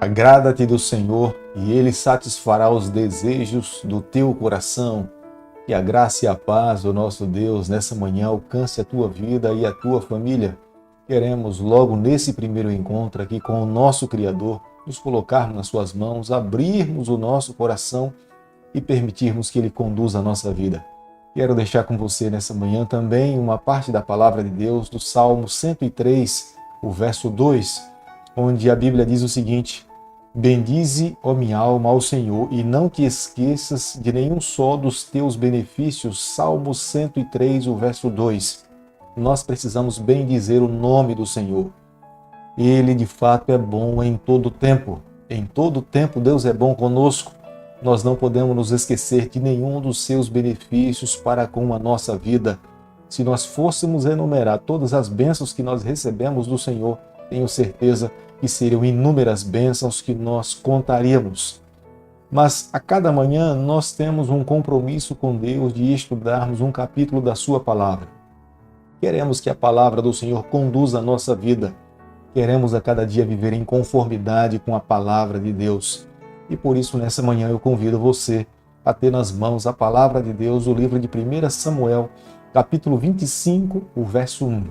Agrada-te do Senhor e Ele satisfará os desejos do teu coração. Que a graça e a paz do nosso Deus nessa manhã alcance a tua vida e a tua família. Queremos logo nesse primeiro encontro aqui com o nosso Criador, nos colocarmos nas suas mãos, abrirmos o nosso coração e permitirmos que Ele conduza a nossa vida. Quero deixar com você nessa manhã também uma parte da palavra de Deus do Salmo 103, o verso 2, onde a Bíblia diz o seguinte: bendize, ó minha alma, ao Senhor, e não te esqueças de nenhum só dos teus benefícios. Salmo 103, o verso 2. Nós precisamos bendizer o nome do Senhor. Ele, de fato, é bom em todo tempo. Em todo tempo, Deus é bom conosco. Nós não podemos nos esquecer de nenhum dos seus benefícios para com a nossa vida. Se nós fôssemos enumerar todas as bênçãos que nós recebemos do Senhor, tenho certeza que seriam inúmeras bênçãos que nós contaríamos. Mas a cada manhã nós temos um compromisso com Deus de estudarmos um capítulo da sua palavra. Queremos que a palavra do Senhor conduza a nossa vida. Queremos a cada dia viver em conformidade com a palavra de Deus. E por isso nessa manhã eu convido você a ter nas mãos a palavra de Deus, o livro de 1 Samuel, capítulo 25, o verso 1.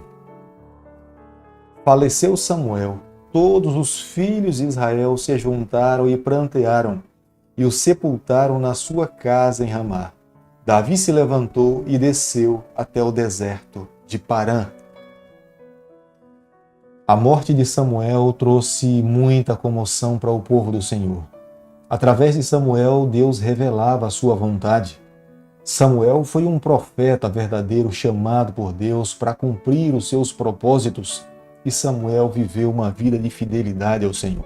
Faleceu Samuel, todos os filhos de Israel se juntaram e prantearam, e o sepultaram na sua casa em Ramá. Davi se levantou e desceu até o deserto de Parã. A morte de Samuel trouxe muita comoção para o povo do Senhor. Através de Samuel, Deus revelava a sua vontade. Samuel foi um profeta verdadeiro chamado por Deus para cumprir os seus propósitos, e Samuel viveu uma vida de fidelidade ao Senhor.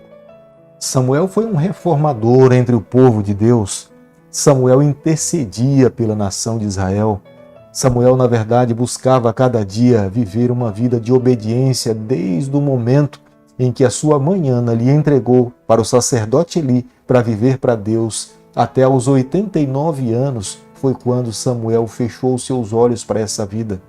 Samuel foi um reformador entre o povo de Deus. Samuel intercedia pela nação de Israel. Samuel, na verdade, buscava a cada dia viver uma vida de obediência desde o momento em que a sua mãe Ana lhe entregou para o sacerdote Eli para viver para Deus. Até aos 89 anos foi quando Samuel fechou seus olhos para essa vida.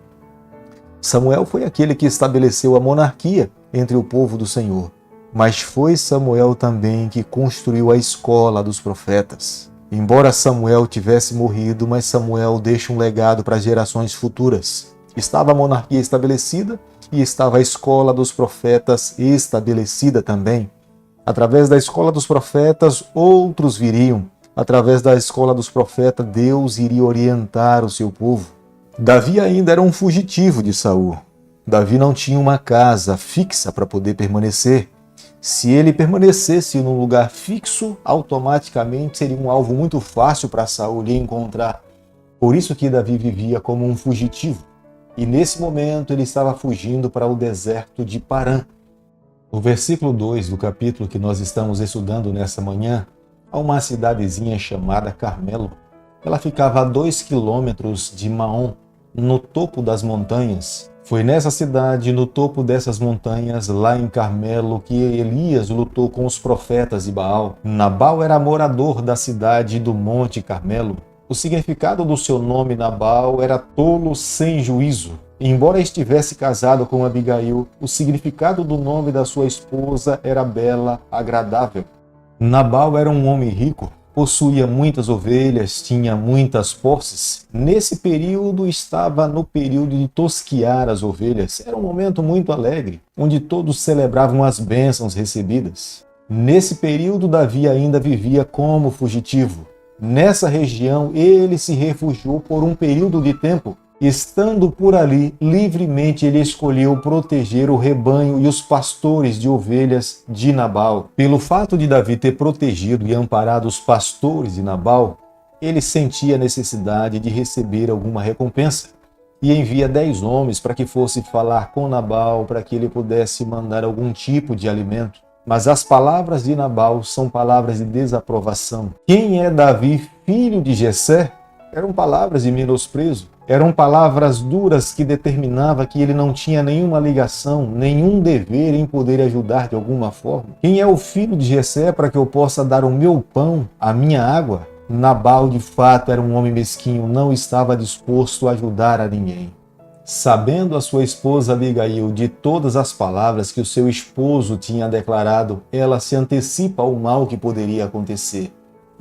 Samuel foi aquele que estabeleceu a monarquia entre o povo do Senhor. Mas foi Samuel também que construiu a escola dos profetas. Embora Samuel tivesse morrido, mas Samuel deixa um legado para gerações futuras. Estava a monarquia estabelecida e estava a escola dos profetas estabelecida também. Através da escola dos profetas, outros viriam. Através da escola dos profetas, Deus iria orientar o seu povo. Davi ainda era um fugitivo de Saul. Davi não tinha uma casa fixa para poder permanecer. Se ele permanecesse num lugar fixo, automaticamente seria um alvo muito fácil para Saul lhe encontrar. Por isso que Davi vivia como um fugitivo. E nesse momento ele estava fugindo para o deserto de Parã. No versículo 2 do capítulo que nós estamos estudando nessa manhã, há uma cidadezinha chamada Carmelo. Ela ficava a 2 quilômetros de Maom, no topo das montanhas. Foi nessa cidade, no topo dessas montanhas, lá em Carmelo, que Elias lutou com os profetas de Baal. Nabal era morador da cidade do Monte Carmelo. O significado do seu nome Nabal era tolo sem juízo. Embora estivesse casado com Abigail, o significado do nome da sua esposa era bela, agradável. Nabal era um homem rico, possuía muitas ovelhas, tinha muitas posses. Nesse período estava no período de tosquiar as ovelhas. Era um momento muito alegre, onde todos celebravam as bênçãos recebidas. Nesse período, Davi ainda vivia como fugitivo. Nessa região, ele se refugiou por um período de tempo. Estando por ali, livremente ele escolheu proteger o rebanho e os pastores de ovelhas de Nabal. Pelo fato de Davi ter protegido e amparado os pastores de Nabal, ele sentia a necessidade de receber alguma recompensa. E envia 10 homens para que fosse falar com Nabal, para que ele pudesse mandar algum tipo de alimento. Mas as palavras de Nabal são palavras de desaprovação. Quem é Davi, filho de Jessé? Eram palavras de menosprezo. Eram palavras duras que determinavam que ele não tinha nenhuma ligação, nenhum dever em poder ajudar de alguma forma. Quem é o filho de Jessé para que eu possa dar o meu pão, a minha água? Nabal, de fato, era um homem mesquinho, não estava disposto a ajudar a ninguém. Sabendo a sua esposa Abigail de todas as palavras que o seu esposo tinha declarado, ela se antecipa ao mal que poderia acontecer.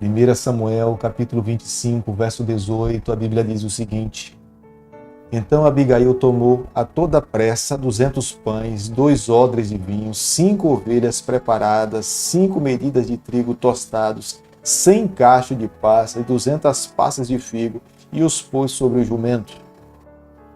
1 Samuel, capítulo 25, verso 18, a Bíblia diz o seguinte: Então Abigail tomou a toda pressa 200 pães, 2 odres de vinho, 5 ovelhas preparadas, 5 medidas de trigo tostados, 100 cachos de passas e 200 passas de figo, e os pôs sobre o jumento.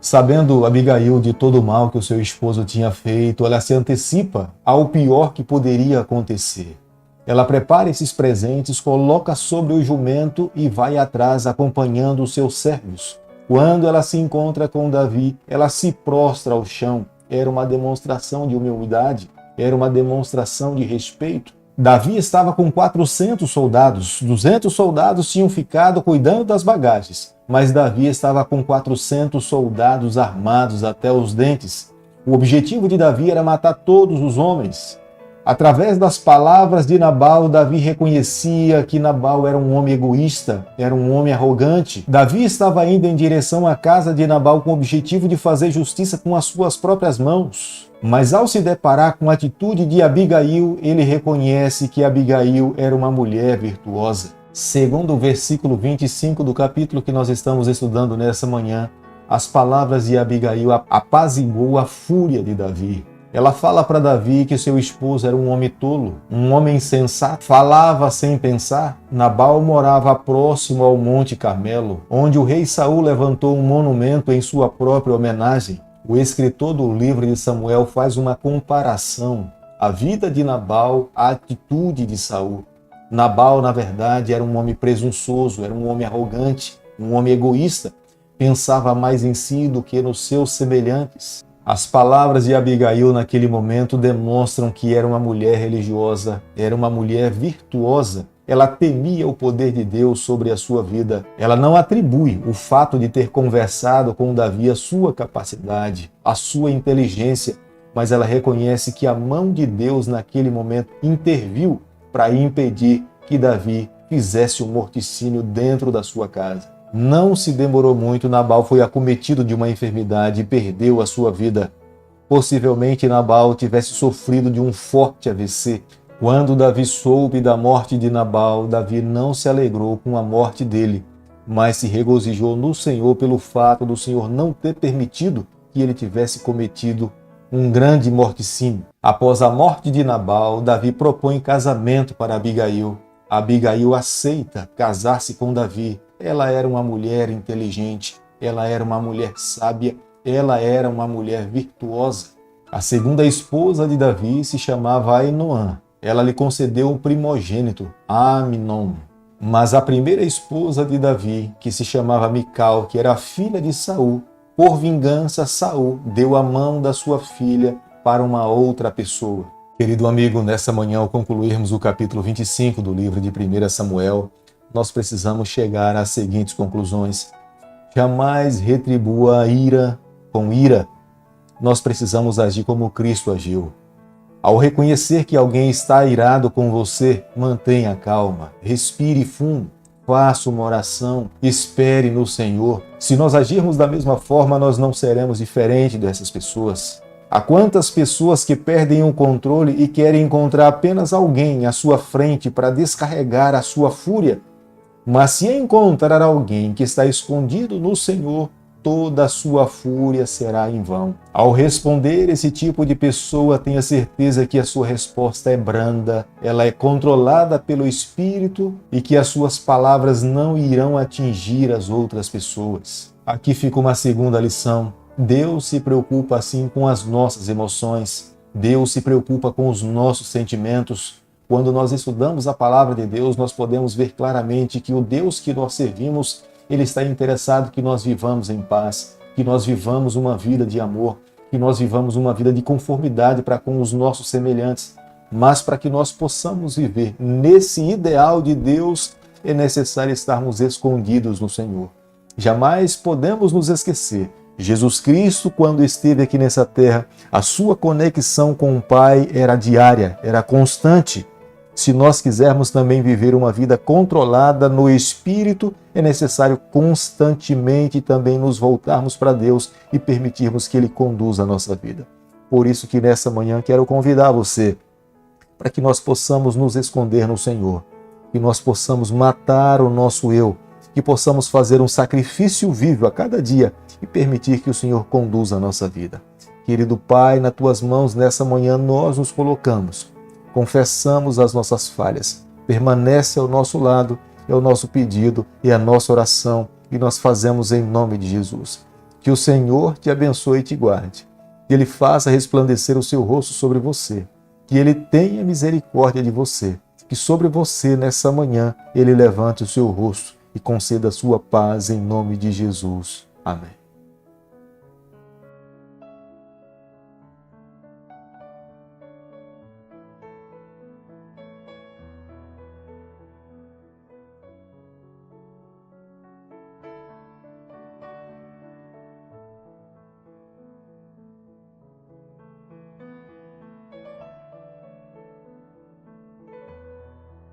Sabendo Abigail de todo o mal que o seu esposo tinha feito, ela se antecipa ao pior que poderia acontecer. Ela prepara esses presentes, coloca sobre o jumento e vai atrás acompanhando os seus servos. Quando ela se encontra com Davi, ela se prostra ao chão. Era uma demonstração de humildade, era uma demonstração de respeito. Davi estava com 400 soldados, 200 soldados tinham ficado cuidando das bagagens, mas Davi estava com 400 soldados armados até os dentes. O objetivo de Davi era matar todos os homens. Através das palavras de Nabal, Davi reconhecia que Nabal era um homem egoísta, era um homem arrogante. Davi estava indo em direção à casa de Nabal com o objetivo de fazer justiça com as suas próprias mãos. Mas ao se deparar com a atitude de Abigail, ele reconhece que Abigail era uma mulher virtuosa. Segundo o versículo 25 do capítulo que nós estamos estudando nessa manhã, as palavras de Abigail apaziguou a fúria de Davi. Ela fala para Davi que seu esposo era um homem tolo, um homem insensato, falava sem pensar. Nabal morava próximo ao Monte Carmelo, onde o rei Saul levantou um monumento em sua própria homenagem. O escritor do livro de Samuel faz uma comparação, a vida de Nabal à atitude de Saul. Nabal, na verdade, era um homem presunçoso, era um homem arrogante, um homem egoísta, pensava mais em si do que nos seus semelhantes. As palavras de Abigail naquele momento demonstram que era uma mulher religiosa, era uma mulher virtuosa. Ela temia o poder de Deus sobre a sua vida. Ela não atribui o fato de ter conversado com Davi a sua capacidade, a sua inteligência, mas ela reconhece que a mão de Deus naquele momento interviu para impedir que Davi fizesse um morticínio dentro da sua casa. Não se demorou muito, Nabal foi acometido de uma enfermidade e perdeu a sua vida. Possivelmente Nabal tivesse sofrido de um forte AVC. Quando Davi soube da morte de Nabal, Davi não se alegrou com a morte dele, mas se regozijou no Senhor pelo fato do Senhor não ter permitido que ele tivesse cometido um grande morticínio. Após a morte de Nabal, Davi propõe casamento para Abigail. Abigail aceita casar-se com Davi. Ela era uma mulher inteligente, ela era uma mulher sábia, ela era uma mulher virtuosa. A segunda esposa de Davi se chamava Ainoã. Ela lhe concedeu um primogênito, Aminon. Mas a primeira esposa de Davi, que se chamava Mical, que era a filha de Saul, por vingança, Saul deu a mão da sua filha para uma outra pessoa. Querido amigo, nessa manhã, ao concluirmos o capítulo 25 do livro de 1 Samuel, nós precisamos chegar às seguintes conclusões. Jamais retribua a ira com ira. Nós precisamos agir como Cristo agiu. Ao reconhecer que alguém está irado com você, mantenha calma, respire fundo, faça uma oração, espere no Senhor. Se nós agirmos da mesma forma, nós não seremos diferentes dessas pessoas. Há quantas pessoas que perdem o controle e querem encontrar apenas alguém à sua frente para descarregar a sua fúria. Mas se encontrar alguém que está escondido no Senhor, toda a sua fúria será em vão. Ao responder esse tipo de pessoa, tenha certeza que a sua resposta é branda, ela é controlada pelo Espírito e que as suas palavras não irão atingir as outras pessoas. Aqui fica uma segunda lição. Deus se preocupa assim com as nossas emoções. Deus se preocupa com os nossos sentimentos. Quando nós estudamos a palavra de Deus, nós podemos ver claramente que o Deus que nós servimos, Ele está interessado que nós vivamos em paz, que nós vivamos uma vida de amor, que nós vivamos uma vida de conformidade para com os nossos semelhantes. Mas para que nós possamos viver nesse ideal de Deus, é necessário estarmos escondidos no Senhor. Jamais podemos nos esquecer. Jesus Cristo, quando esteve aqui nessa terra, a sua conexão com o Pai era diária, era constante. Se nós quisermos também viver uma vida controlada no Espírito, é necessário constantemente também nos voltarmos para Deus e permitirmos que Ele conduza a nossa vida. Por isso que nessa manhã quero convidar você para que nós possamos nos esconder no Senhor, que nós possamos matar o nosso eu, que possamos fazer um sacrifício vivo a cada dia e permitir que o Senhor conduza a nossa vida. Querido Pai, nas Tuas mãos nessa manhã nós nos colocamos. Confessamos as nossas falhas, permanece ao nosso lado, é o nosso pedido e a nossa oração, e nós fazemos em nome de Jesus. Que o Senhor te abençoe e te guarde, que Ele faça resplandecer o seu rosto sobre você, que Ele tenha misericórdia de você, que sobre você nessa manhã Ele levante o seu rosto e conceda a sua paz em nome de Jesus. Amém.